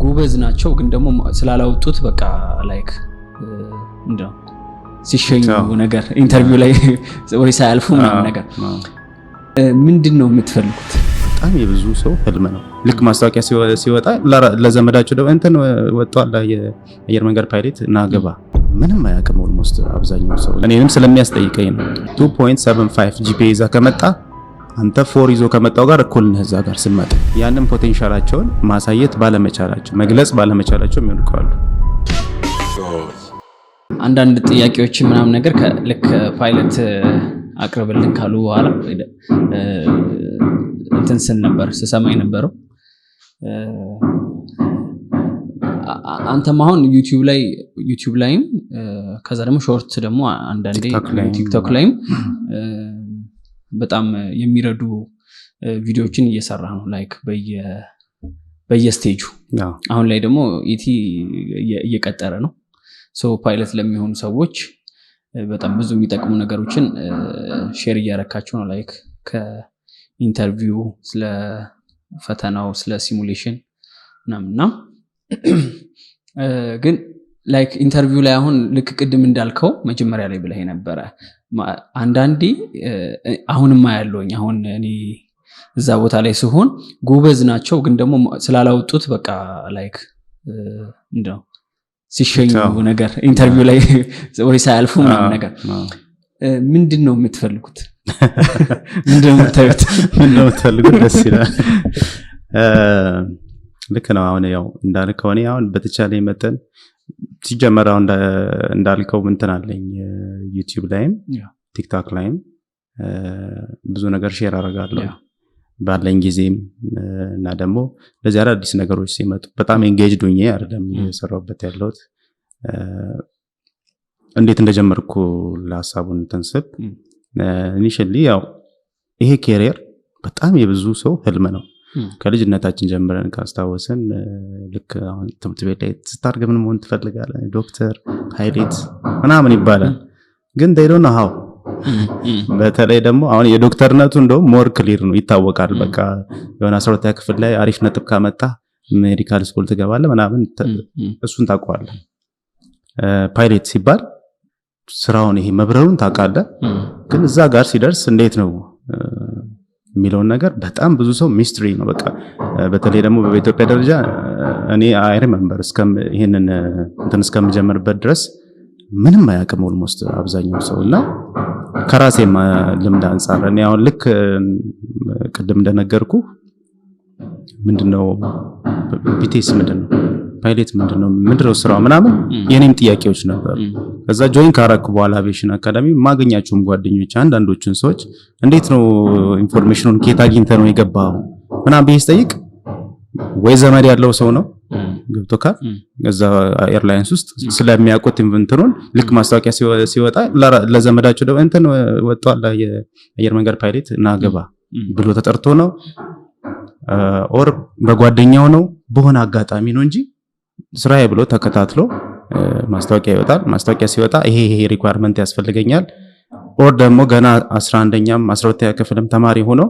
ጎበዝ ናቸው ግን ደግሞ ስላላወጡት በቃ ላይክ እንደው ሲሸኙ ነገር ኢንተርቪው ላይ ወይ ሳያልፉ ምናምን ነገር ምንድነው የምትፈልጉት? በጣም የብዙ ሰው ህልም ነው። ልክ ማስታወቂያ ሲወጣ ለዘመዳቸው ደግሞ እንትን ወጣው የአየር መንገድ ፓይለት እና ገባ ምንም አያውቅም ኦልሞስት አብዛኛው ሰው። እኔንም ስለሚያስጠይቀኝ ነው 2.75 ጂፒኤ ይዛ ከመጣ አንተ 4 ይዞ ከመጣው ጋር እኩል ነህ እዛ ጋር ስመጣ። ያንን ፖቴንሻላቸውን ማሳየት ባለመቻላቸው መግለጽ ባለመቻላቸው የሚወድቀዋል። አንዳንድ ጥያቄዎች ምናምን ነገር ልክ ፓይለት አቅርብልን ካሉ በኋላ እንትን ስን ነበር ስሰማኝ ነበረው። አንተም አሁን ዩቲዩብ ላይም ከዛ ደግሞ ሾርት ደግሞ አንዳንዴ ቲክቶክ ላይም በጣም የሚረዱ ቪዲዮዎችን እየሰራ ነው ላይክ በየስቴጁ። አሁን ላይ ደግሞ ኢቲ እየቀጠረ ነው። ፓይለት ለሚሆኑ ሰዎች በጣም ብዙ የሚጠቅሙ ነገሮችን ሼር እያረካቸው ነው ላይክ ከኢንተርቪው ስለ ፈተናው ስለ ሲሙሌሽን ምናምንና ግን ላይክ ኢንተርቪው ላይ አሁን ልክ ቅድም እንዳልከው መጀመሪያ ላይ ብለህ ነበረ አንዳንዴ አሁንማ ያለውኝ አሁን እኔ እዛ ቦታ ላይ ሲሆን ጎበዝ ናቸው ግን ደግሞ ስላላወጡት በቃ ላይክ እንደው ሲሸኙ ነገር ኢንተርቪው ላይ ወይ ሳያልፉ ምናምን ነገር ምንድነው የምትፈልጉት? ምንድነው የምትፈልጉት? ደስ ይላል። ልክ ነው። አሁን ያው እንዳልከው እኔ አሁን በተቻለ መጠን ሲጀመራው እንዳልከው እንትን አለኝ ዩቲዩብ ላይም ቲክቶክ ላይም ብዙ ነገር ሼር አደርጋለሁ ባለኝ ጊዜም እና ደግሞ ለዚህ አዳዲስ ነገሮች ሲመጡ በጣም ኤንጌጅድ ሆኜ አይደለም እየሰራሁበት ያለሁት። እንዴት እንደጀመርኩ ለሐሳቡን ተንሰብ ኢኒሺያሊ ያው ይሄ ካሪየር በጣም የብዙ ሰው ህልም ነው። ከልጅነታችን ጀምረን ካስታወስን ልክ አሁን ትምህርት ቤት ላይ ስታርግ ምን መሆን ትፈልጋለህ? ዶክተር፣ ፓይለት ምናምን ይባላል። ግን they don't know how። በተለይ ደግሞ አሁን የዶክተርነቱ እንደው ሞር ክሊር ነው ይታወቃል። በቃ የሆነ 12ኛ ክፍል ላይ አሪፍ ነጥብ ካመጣ ሜዲካል ስኩል ትገባለህ ምናምን እሱን ታውቀዋለህ። ፓይለት ሲባል ስራውን ይሄ መብረሩን ታውቃለህ። ግን እዛ ጋር ሲደርስ እንዴት ነው የሚለውን ነገር በጣም ብዙ ሰው ሚስትሪ ነው። በቃ በተለይ ደግሞ በኢትዮጵያ ደረጃ እኔ አይ ሪሜምበር ይሄንን እንትን እስከምጀምርበት ድረስ ምንም አያውቅም ኦልሞስት አብዛኛው ሰው እና ከራሴም ልምድ አንፃር እኔ አሁን ልክ ቅድም እንደነገርኩ ምንድነው ቢቲኤስ ምንድነው ፓይለት ምንድነው ስራው ምናምን የኔም ጥያቄዎች ነበሩ። ከዛ ጆይን ካረኩ በኋላ አቪዬሽን አካዳሚ ማገኛቸውም ጓደኞች አንዳንዶቹን ሰዎች እንዴት ነው ኢንፎርሜሽኑን ከየት አግኝተህ ነው የገባው ምናምን ብዬ ስጠይቅ ወይ ዘመድ ያለው ሰው ነው ገብቶካል እዛ ኤርላይንስ ውስጥ ስለሚያውቁት ኢንቨንተሩን ልክ ማስታወቂያ ሲወጣ ለዘመዳቸው ደግሞ እንትን ወጣው የአየር መንገድ ፓይለት እና ገባ ብሎ ተጠርቶ ነው ኦር በጓደኛው ነው በሆነ አጋጣሚ ነው እንጂ ስራዬ ብሎ ተከታትሎ ማስታወቂያ ይወጣል። ማስታወቂያ ሲወጣ ይሄ ሪኳየርመንት ያስፈልገኛል ኦር ደግሞ ገና 11ኛም 12ኛ ክፍልም ተማሪ ሆኖ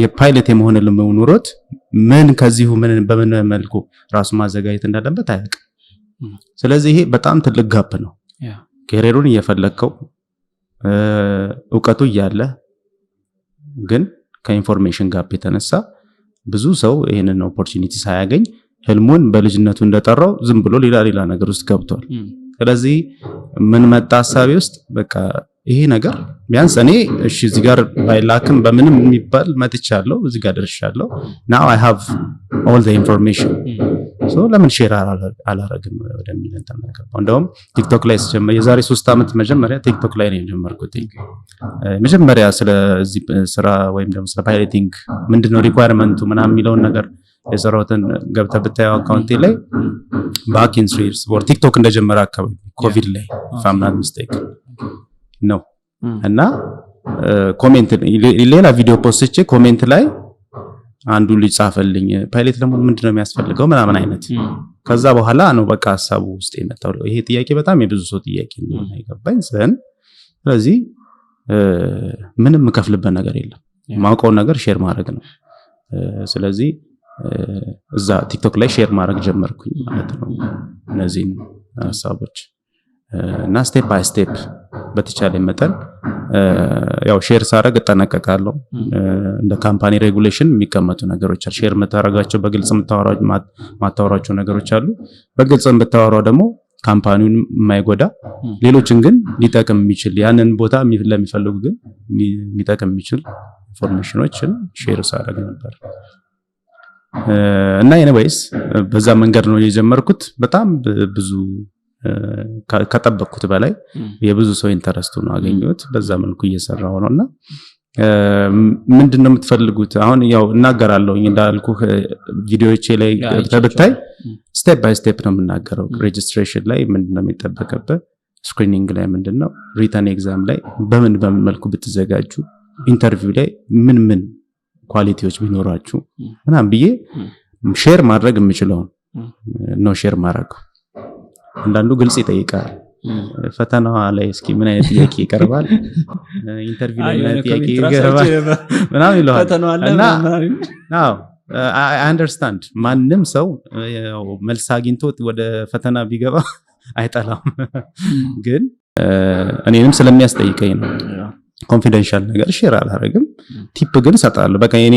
የፓይለት የመሆን ልምምድ ኑሮት ምን ከዚሁ ምን በምን መልኩ ራሱ ማዘጋጀት እንዳለበት አያውቅም። ስለዚህ ይሄ በጣም ትልቅ ጋፕ ነው። ካሪየሩን እየፈለከው ዕውቀቱ እያለ ግን ከኢንፎርሜሽን ጋፕ የተነሳ ብዙ ሰው ይሄንን ኦፖርቹኒቲ ሳያገኝ ህልሙን በልጅነቱ እንደጠራው ዝም ብሎ ሌላ ነገር ውስጥ ገብቷል። ስለዚህ ምን መጣ ሐሳቤ ውስጥ በቃ ይሄ ነገር ቢያንስ እኔ እሺ እዚህ ጋር ባይላክም በምንም የሚባል መጥቻለሁ እዚህ ጋር ደርሻለሁ now I have all the information so ለምን ሼር አላረግም ወደሚል እንትን ነገር እንደውም ቲክቶክ ላይ ስጀምር የዛሬ 3 አመት መጀመሪያ ቲክቶክ ላይ ነው የጀመርኩት። መጀመሪያ ስለዚህ ስራ ወይም ደግሞ ስለ ፓይለቲንግ ምንድነው ሪኳየርመንቱ ምናምን የሚለውን ነገር የሰራሁትን ገብተህ ብታየው አካውንቴ ላይ back in 3 years or ቲክቶክ እንደጀመረ አካባቢ ኮቪድ ላይ if I'm not mistaken ነው እና ኮሜንት ሌላ ቪዲዮ ፖስቼ ኮሜንት ላይ አንዱ ልጅ ጻፈልኝ ፓይለት ለምን ምንድነው የሚያስፈልገው ምናምን አይነት። ከዛ በኋላ ነው በቃ ሐሳቡ ውስጥ የመጣው። ይሄ ጥያቄ በጣም የብዙ ሰው ጥያቄ ነው አይገባኝ ዘን ስለዚህ ምንም ከፍልበት ነገር የለም ማውቀው ነገር ሼር ማድረግ ነው። ስለዚህ እዛ ቲክቶክ ላይ ሼር ማድረግ ጀመርኩኝ ማለት ነው እነዚህን ሐሳቦች እና ስቴፕ ባይ ስቴፕ በተቻለ መጠን ያው ሼር ሳረግ እጠነቀቃለሁ እንደ ካምፓኒ ሬጉሌሽን የሚቀመጡ ነገሮች አሉ ሼር መታረጋቸው በግልጽ ማታወራቸው ነገሮች አሉ በግልጽ በታወራው ደግሞ ካምፓኒውን የማይጎዳ ሌሎችን ግን ሊጠቅም የሚችል ያንን ቦታ ለሚፈልጉ ግን የሚጠቅም የሚችል ኢንፎርሜሽኖችን ሼር ሳረግ ነበር እና ኤኒዌይስ በዛ መንገድ ነው የጀመርኩት በጣም ብዙ ከጠበቅኩት በላይ የብዙ ሰው ኢንተረስቱ ነው አገኘሁት በዛ መልኩ እየሰራው ነውና ምንድነው የምትፈልጉት አሁን ያው እናገራለሁ እንዳልኩ ቪዲዮዎቼ ላይ ተብታይ ስቴፕ ባይ ስቴፕ ነው የምናገረው ሬጅስትሬሽን ላይ ምንድነው የሚጠበቅበት ስክሪኒንግ ላይ ምንድነው ሪተን ኤግዛም ላይ በምን መልኩ ብትዘጋጁ ኢንተርቪው ላይ ምን ኳሊቲዎች ቢኖራችሁ ምናምን ብዬ ሼር ማድረግ የምችለው ነው ሼር ማድረግ አንዳንዱ ግልጽ ይጠይቃል ፈተናዋ ላይ እስኪ ምን አይነት ጥያቄ ይቀርባል ኢንተርቪው ላይ ምን አይነት ጥያቄ ይቀርባል ምናምን ይላል እና አዎ I understand ማንንም ሰው ያው መልስ አግኝቶ ወደ ፈተና ቢገባ አይጠላም ግን እኔንም ስለሚያስጠይቀኝ ነው ኮንፊደንሻል ነገር ሼር አላደርግም ቲፕ ግን ሰጣለሁ በቃ እኔ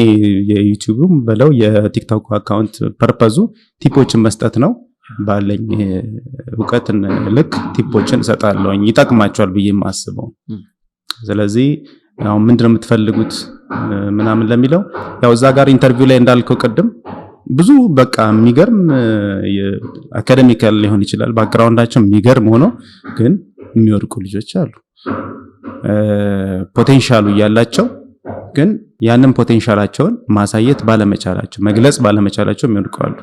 የዩቲዩብም በለው የቲክቶክ አካውንት ፐርፐዙ ቲፖችን መስጠት ነው ባለኝ ዕውቀትን ልክ ቲፖችን ሰጣለሁ ይጠቅማቸዋል ብዬ ማስበው ስለዚህ ያው ምንድነው የምትፈልጉት ምናምን ለሚለው ያው እዛ ጋር ኢንተርቪው ላይ እንዳልከው ቀደም ብዙ በቃ የሚገርም አካዳሚካል ሊሆን ይችላል ባክግራውንዳቸው የሚገርም ሆኖ ግን የሚወድቁ ልጆች አሉ ፖቴንሻሉ ያላቸው ግን ያንን ፖቴንሻላቸውን ማሳየት ባለመቻላቸው መግለጽ ባለመቻላቸው የሚወድቁ አሉ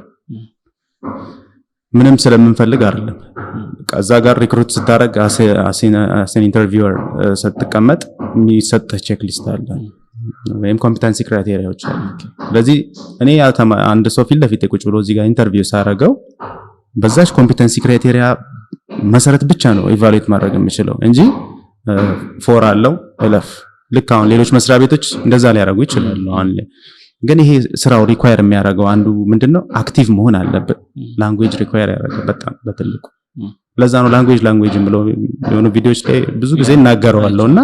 ምንም ስለምንፈልግ አይደለም ከዛ ጋር ሪክሩት ስታረግ አሴን ኢንተርቪወር ስትቀመጥ የሚሰጥህ ቼክ ሊስት አለ ወይም ኮምፒተንሲ ክራይቴሪያዎች አሉ ስለዚህ እኔ አንድ ሰው ፊት ለፊት ቁጭ ብሎ እዚህ ጋር ኢንተርቪው ሳረገው በዛች ኮምፒተንሲ ክራይቴሪያ መሰረት ብቻ ነው ኢቫሉዌት ማድረግ የምችለው እንጂ ፎር አለው እለፍ ልክ አሁን ሌሎች መስሪያ ቤቶች እንደዛ ሊያደርጉ ይችላሉ አሁን ግን ይሄ ስራው ሪኳየር የሚያደርገው አንዱ ምንድነው አክቲቭ መሆን አለበት ላንጉዌጅ ሪኳየር ያደርጋል በጣም በትልቁ ለዛ ነው ላንጉዌጅ ብለው የሆኑ ቪዲዮዎች ላይ ብዙ ጊዜ እናገረዋለሁና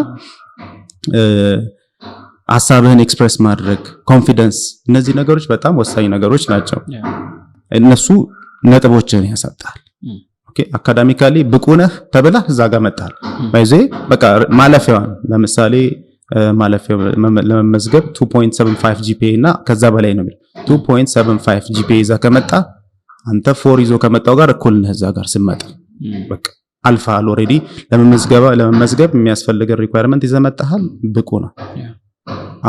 ሐሳብህን ኤክስፕረስ ማድረግ ኮንፊደንስ እነዚህ ነገሮች በጣም ወሳኝ ነገሮች ናቸው እነሱ ነጥቦችን ያሳጣል ኦኬ አካዳሚካሊ ብቁ ነህ ተብለህ እዛ ጋር መጣል ባይዜ በቃ ማለፊያውን ለምሳሌ ማለፊያው ለመመዝገብ 2.75 GPA እና ከዛ በላይ ነው 2.75 GPA ይዛ ከመጣ አንተ 4 ይዞ ከመጣው ጋር እኩል ነህ እዛ ጋር ስመጣ በቃ አልፋል ኦሬዲ ለመመዝገብ የሚያስፈልግ ሪኳየርመንት ይዘመጣሃል ብቁ ነው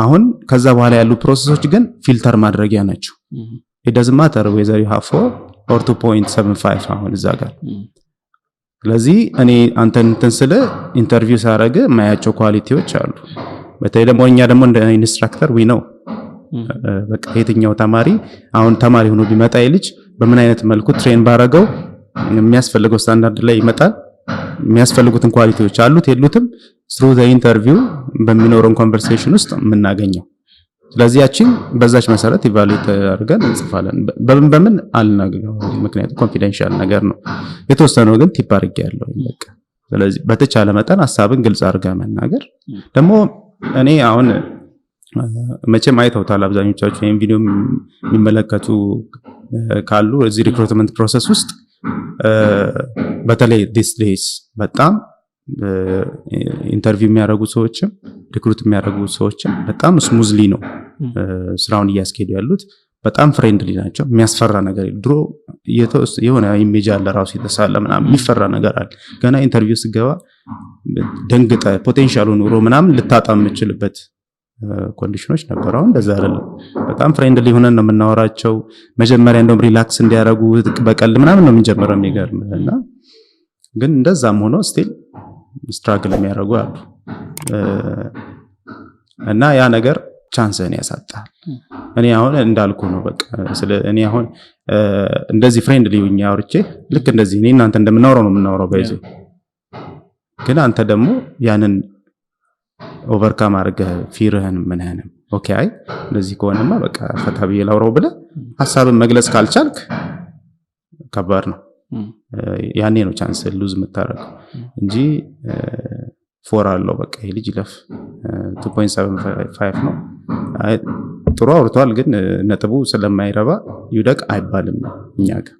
አሁን ከዛ በኋላ ያሉ ፕሮሰሶች ግን ፊልተር ማድረጊያ ናቸው it doesn't matter whether you have 4 or 2.75 አሁን እዛ ጋር ስለዚህ እኔ አንተን ተንስለ ኢንተርቪው ሳረገ ማያቸው ኳሊቲዎች አሉ በተለይ ደግሞ እኛ ደግሞ እንደ ኢንስትራክተር we know በቃ የትኛው ተማሪ አሁን ተማሪ ሆኖ ቢመጣ ይልጅ በምን አይነት መልኩ ትሬን ባረገው የሚያስፈልገው ስታንዳርድ ላይ ይመጣል የሚያስፈልጉትን ኳሊቲዎች አሉት የሉትም through the interview በሚኖረን ኮንቨርሴሽን ውስጥ የምናገኘው ስለዚህ ያቺን በዛች መሰረት ኢቫሉዌት አድርገን እንጽፋለን በምን አልናገረው ምክንያቱም ኮንፊደንሻል ነገር ነው የተወሰነው ግን ቲፕ አድርጌ ያለው በቃ ስለዚህ በተቻለ መጠን ሐሳብን ግልጽ አድርጋ መናገር ደግሞ እኔ አሁን መቼም አይተውታል አብዛኞቻችሁ ይሄን ቪዲዮ የሚመለከቱ ካሉ እዚህ ሪክሩትመንት ፕሮሰስ ውስጥ በተለይ these days በጣም ኢንተርቪው የሚያደርጉ ሰዎችም ሪክሩት የሚያደርጉ ሰዎችም በጣም ስሙዝሊ ነው ስራውን እያስኬዱ ያሉት በጣም ፍሬንድሊ ናቸው የሚያስፈራ ነገር ድሮ የሆነ ኢሜጅ አለ ራሱ የተሳለ ምናምን የሚፈራ ነገር አለ ገና ኢንተርቪው ሲገባ ደንግጠ ፖቴንሻሉ ኑሮ ምናምን ልታጣም የምችልበት ኮንዲሽኖች ነበሩ አሁን እንደዛ አይደለም በጣም ፍሬንድሊ ሆነን ነው የምናወራቸው መጀመሪያ እንደውም ሪላክስ እንዲያረጉ በቀል ምናምን ነው የምንጀምረው የሚገርምና ግን እንደዛም ሆኖ ስቲል ስትራግል የሚያደርጉ አሉ እና ያ ነገር ቻንስን ያሳጣል እኔ አሁን እንዳልኩ ነው በቃ እኔ አሁን እንደዚህ ፍሬንድሊ ሆኜ አውርቼ ልክ እንደዚህ እኔ እናንተ እንደምናወራው ነው የምናወራው ባይዘው ግን አንተ ደግሞ ያንን ኦቨርካም አድርገህ ፊርህን ምንህንም ኦኬ አይ እንደዚህ ከሆነማ በቃ ፈታ ብዬ ላውራው ብለህ ሐሳብን መግለጽ ካልቻልክ ከባድ ነው። ያኔ ነው ቻንስ ሉዝ የምታረገው እንጂ ፎር አለው በቃ ይሄ ልጅ ይለፍ 2.75 ነው። አይ ጥሩ አውርቷል ግን ነጥቡ ስለማይረባ ይውደቅ አይባልም እኛ ጋር።